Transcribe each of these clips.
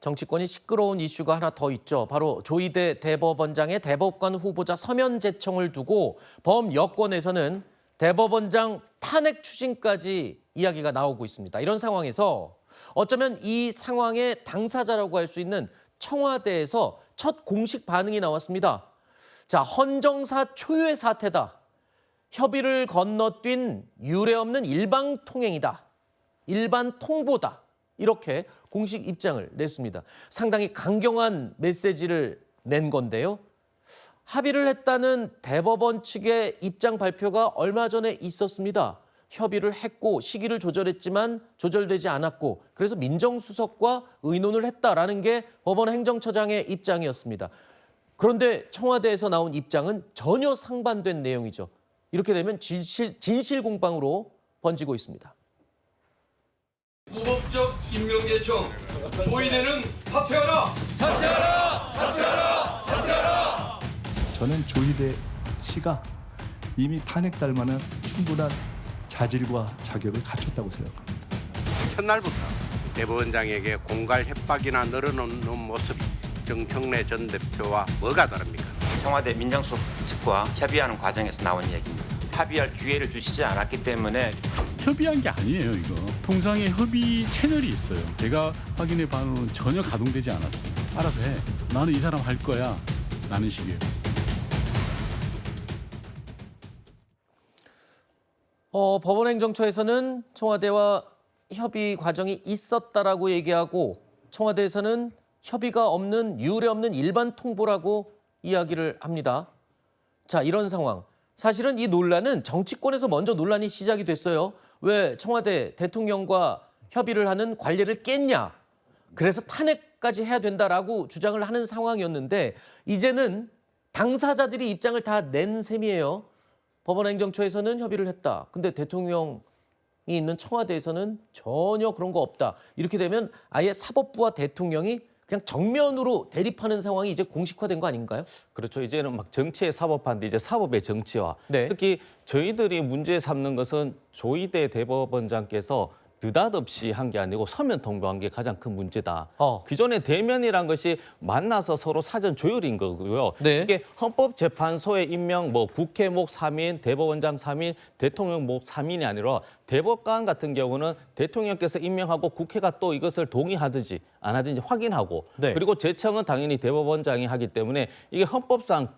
정치권이 시끄러운 이슈가 하나 더 있죠. 바로 조희대 대법원장의 대법관 후보자 서면 제청을 두고 범여권에서는 대법원장 탄핵 추진까지 이야기가 나오고 있습니다. 이런 상황에서 어쩌면 이 상황의 당사자라고 할 수 있는 청와대에서 첫 공식 반응이 나왔습니다. 자, 헌정사 초유의 사태다. 협의를 건너뛴 유례 없는 일방통행이다. 일반 통보다. 이렇게 공식 입장을 냈습니다. 상당히 강경한 메시지를 낸 건데요. 합의를 했다는 대법원 측의 입장 발표가 얼마 전에 있었습니다. 협의를 했고 시기를 조절했지만 조절되지 않았고 그래서 민정수석과 의논을 했다라는 게 법원 행정처장의 입장이었습니다. 그런데 청와대에서 나온 입장은 전혀 상반된 내용이죠. 이렇게 되면 진실 공방으로 번지고 있습니다. 무법적 임명 예청 조희대는 사퇴하라! 사퇴하라! 사퇴하라! 사퇴하라! 저는 조희대 씨가 이미 탄핵될 만한 충분한 자질과 자격을 갖췄다고 생각합니다. 첫날부터 대법원장에게 공갈 협박이나 늘어놓는 모습이 정청래 전 대표와 뭐가 다릅니까? 청와대 민정수석 측과 협의하는 과정에서 나온 얘기입니다. 합의할 기회를 주시지 않았기 때문에 협의한 게 아니에요, 이거. 통상의 협의 채널이 있어요. 제가 확인해 봐는 전혀 가동되지 않았어요. 알아서 해. 나는 이 사람 할 거야. 라는 식이에요. 법원행정처에서는 청와대와 협의 과정이 있었다라고 얘기하고 청와대에서는 협의가 없는 유례 없는 일반 통보라고 이야기를 합니다. 자, 이런 상황. 사실은 이 논란은 정치권에서 먼저 논란이 시작이 됐어요. 왜 청와대 대통령과 협의를 하는 관례를 깼냐. 그래서 탄핵까지 해야 된다라고 주장을 하는 상황이었는데 이제는 당사자들이 입장을 다 낸 셈이에요. 법원행정처에서는 협의를 했다. 근데 대통령이 있는 청와대에서는 전혀 그런 거 없다. 이렇게 되면 아예 사법부와 대통령이 그냥 정면으로 대립하는 상황이 이제 공식화된 거 아닌가요? 그렇죠. 이제는 막 정치의 사법화인데 이제 사법의 정치화. 네. 특히 저희들이 문제 삼는 것은 조희대 대법원장께서 느닷없이 한 게 아니고 서면 통보한 게 가장 큰 문제다. 기존의 대면이란 것이 만나서 서로 사전 조율인 거고요. 네. 이게 헌법재판소의 임명, 국회 목 3인, 대법원장 3인, 대통령 목 3인이 아니라 대법관 같은 경우는 대통령께서 임명하고 국회가 또 이것을 동의하든지 안 하든지 확인하고 네. 그리고 제청은 당연히 대법원장이 하기 때문에 이게 헌법상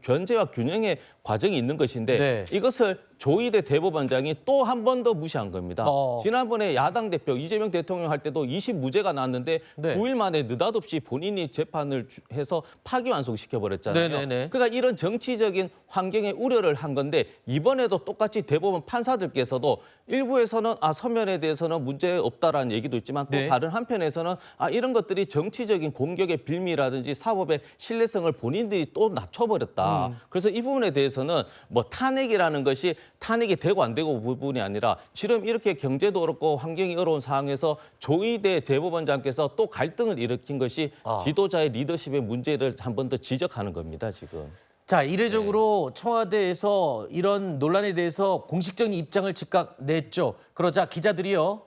견제와 균형의 과정이 있는 것인데 네. 이것을 조희대 대법원장이 또 한 번 더 무시한 겁니다. 지난번에 야당 대표 이재명 대통령 할 때도 20무죄가 나왔는데 네. 9일 만에 느닷없이 본인이 재판을 해서 파기환송시켜버렸잖아요. 네네네. 그러니까 이런 정치적인 환경에 우려를 한 건데 이번에도 똑같이 대법원 판사들께서도 일부에서는 서면에 대해서는 문제 없다라는 얘기도 있지만 또 네. 다른 한편에서는 이런 것들이 정치적인 공격의 빌미라든지 사법의 신뢰성을 본인들이 또 낮춰버렸다. 그래서 이 부분에 대해서는 탄핵이라는 것이 탄핵이 되고 안 되고 부분이 아니라 지금 이렇게 경제도 어렵고 환경이 어려운 상황에서 조희대 대법원장께서 또 갈등을 일으킨 것이 지도자의 리더십의 문제를 한 번 더 지적하는 겁니다, 지금. 자, 이례적으로 청와대에서 이런 논란에 대해서 공식적인 입장을 즉각 냈죠. 그러자 기자들이요,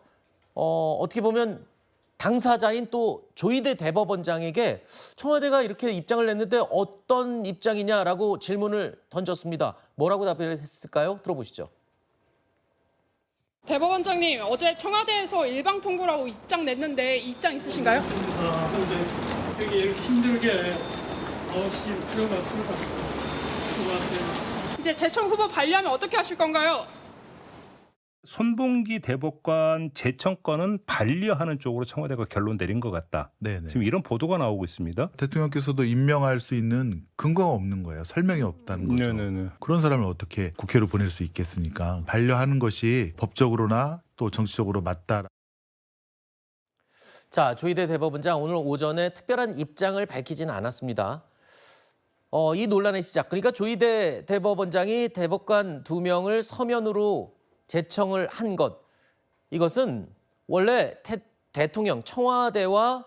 어떻게 보면 당사자인 또 조희대 대법원장에게 청와대가 이렇게 입장을 냈는데 어떤 입장이냐라고 질문을 던졌습니다. 뭐라고 답변했을까요? 들어보시죠. 대법원장님, 어제 청와대에서 일방 통보라고 입장 냈는데 입장 있으신가요? 근데 여기 힘들게 나오실 필요가 없을 것 같습니다. 수고하세요. 이제 제청 후보 반려하면 어떻게 하실 건가요? 손봉기 대법관 재청권은 반려하는 쪽으로 청와대가 결론 내린 것 같다. 네네. 지금 이런 보도가 나오고 있습니다. 대통령께서도 임명할 수 있는 근거가 없는 거예요. 설명이 없다는 거죠. 네네네. 그런 사람을 어떻게 국회로 보낼 수 있겠습니까? 반려하는 것이 법적으로나 또 정치적으로 맞다. 자, 조희대 대법원장 오늘 오전에 특별한 입장을 밝히지는 않았습니다. 이 논란의 시작, 그러니까 조희대 대법원장이 대법관 2명을 서면으로 제청을 한 것, 이것은 원래 대통령, 청와대와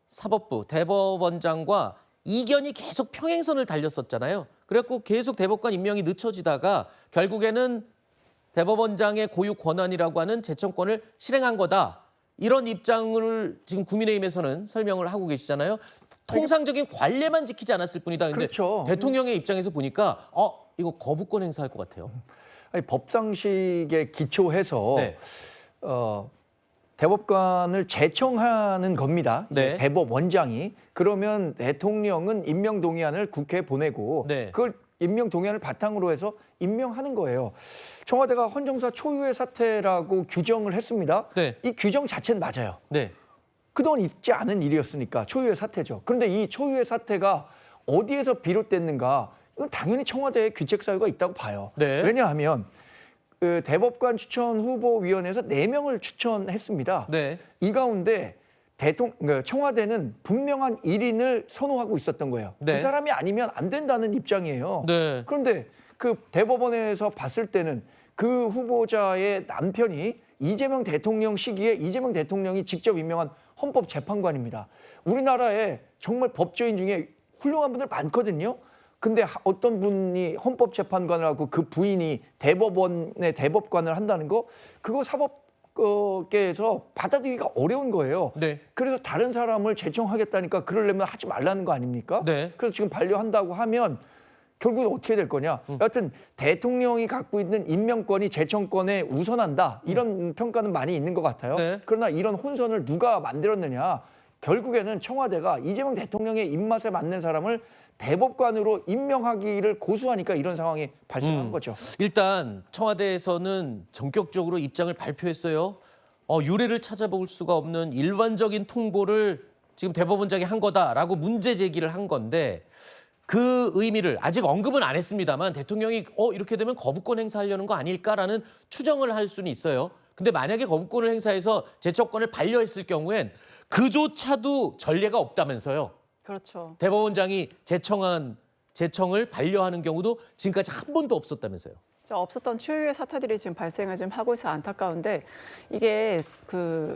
사법부, 대법원장과 이견이 계속 평행선을 달렸었잖아요. 그래갖고 계속 대법관 임명이 늦춰지다가 결국에는 대법원장의 고유 권한이라고 하는 제청권을 실행한 거다. 이런 입장을 지금 국민의힘에서는 설명을 하고 계시잖아요. 통상적인 관례만 지키지 않았을 뿐이다. 근데 그렇죠. 대통령의 입장에서 보니까 이거 거부권 행사할 것 같아요. 아니, 법상식에 기초해서 네. 대법관을 제청하는 겁니다. 이제 네. 대법원장이. 그러면 대통령은 임명동의안을 국회에 보내고 네. 그걸 임명동의안을 바탕으로 해서 임명하는 거예요. 청와대가 헌정사 초유의 사태라고 규정을 했습니다. 네. 이 규정 자체는 맞아요. 네. 그동안 있지 않은 일이었으니까 초유의 사태죠. 그런데 이 초유의 사태가 어디에서 비롯됐는가? 이건 당연히 청와대에 귀책 사유가 있다고 봐요. 네. 왜냐하면 그 대법관 추천 후보위원회에서 4명을 추천했습니다. 네. 이 가운데 청와대는 분명한 1인을 선호하고 있었던 거예요. 네. 그 사람이 아니면 안 된다는 입장이에요. 네. 그런데 그 대법원에서 봤을 때는 그 후보자의 남편이 이재명 대통령 시기에 이재명 대통령이 직접 임명한 헌법재판관입니다. 우리나라에 정말 법조인 중에 훌륭한 분들 많거든요. 근데 어떤 분이 헌법재판관을 하고 그 부인이 대법원의 대법관을 한다는 거, 그거 사법계에서 받아들이기가 어려운 거예요. 네. 그래서 다른 사람을 제청하겠다니까 그러려면 하지 말라는 거 아닙니까? 네. 그래서 지금 반려한다고 하면 결국은 어떻게 될 거냐. 여하튼 대통령이 갖고 있는 임명권이 제청권에 우선한다. 이런 평가는 많이 있는 것 같아요. 네. 그러나 이런 혼선을 누가 만들었느냐. 결국에는 청와대가 이재명 대통령의 입맛에 맞는 사람을 대법관으로 임명하기를 고수하니까 이런 상황이 발생한 거죠. 일단 청와대에서는 전격적으로 입장을 발표했어요. 유례를 찾아볼 수가 없는 일반적인 통보를 지금 대법원장이 한 거다라고 문제 제기를 한 건데 그 의미를 아직 언급은 안 했습니다만 대통령이 이렇게 되면 거부권 행사하려는 거 아닐까라는 추정을 할 수는 있어요. 근데 만약에 거부권을 행사해서 제청권을 반려했을 경우엔 그조차도 전례가 없다면서요. 그렇죠. 대법원장이 제청을 반려하는 경우도 지금까지 한 번도 없었다면서요. 없었던 초유의 사태들이 지금 발생을 지금 하고 있어 안타까운데 이게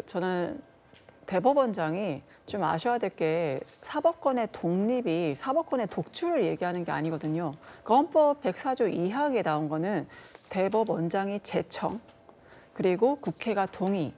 저는 대법원장이 좀 아셔야 될 게 사법권의 독립이 사법권의 독주를 얘기하는 게 아니거든요. 그 헌법 104조 2항에 나온 거는 대법원장이 제청 그리고 국회가 동의,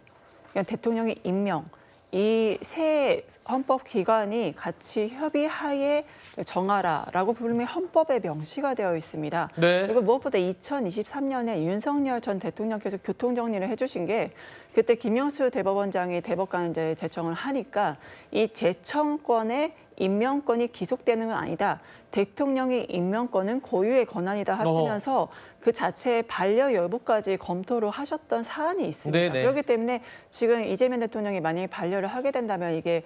그러니까 대통령이 임명 이 세 헌법기관이 같이 협의하에 정하라라고 부르면 헌법에 명시가 되어 있습니다. 네. 그리고 무엇보다 2023년에 윤석열 전 대통령께서 교통정리를 해주신 게 그때 김영수 대법원장이 대법관 이제 제청을 하니까 이 제청권의 임명권이 기속되는 건 아니다. 대통령의 임명권은 고유의 권한이다 하시면서 그 자체의 반려 여부까지 검토를 하셨던 사안이 있습니다. 네네. 그렇기 때문에 지금 이재명 대통령이 만약에 반려를 하게 된다면 이게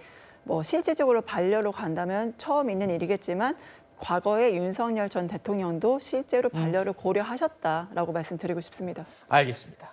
실질적으로 반려로 간다면 처음 있는 일이겠지만 과거에 윤석열 전 대통령도 실제로 반려를 고려하셨다라고 말씀드리고 싶습니다. 알겠습니다.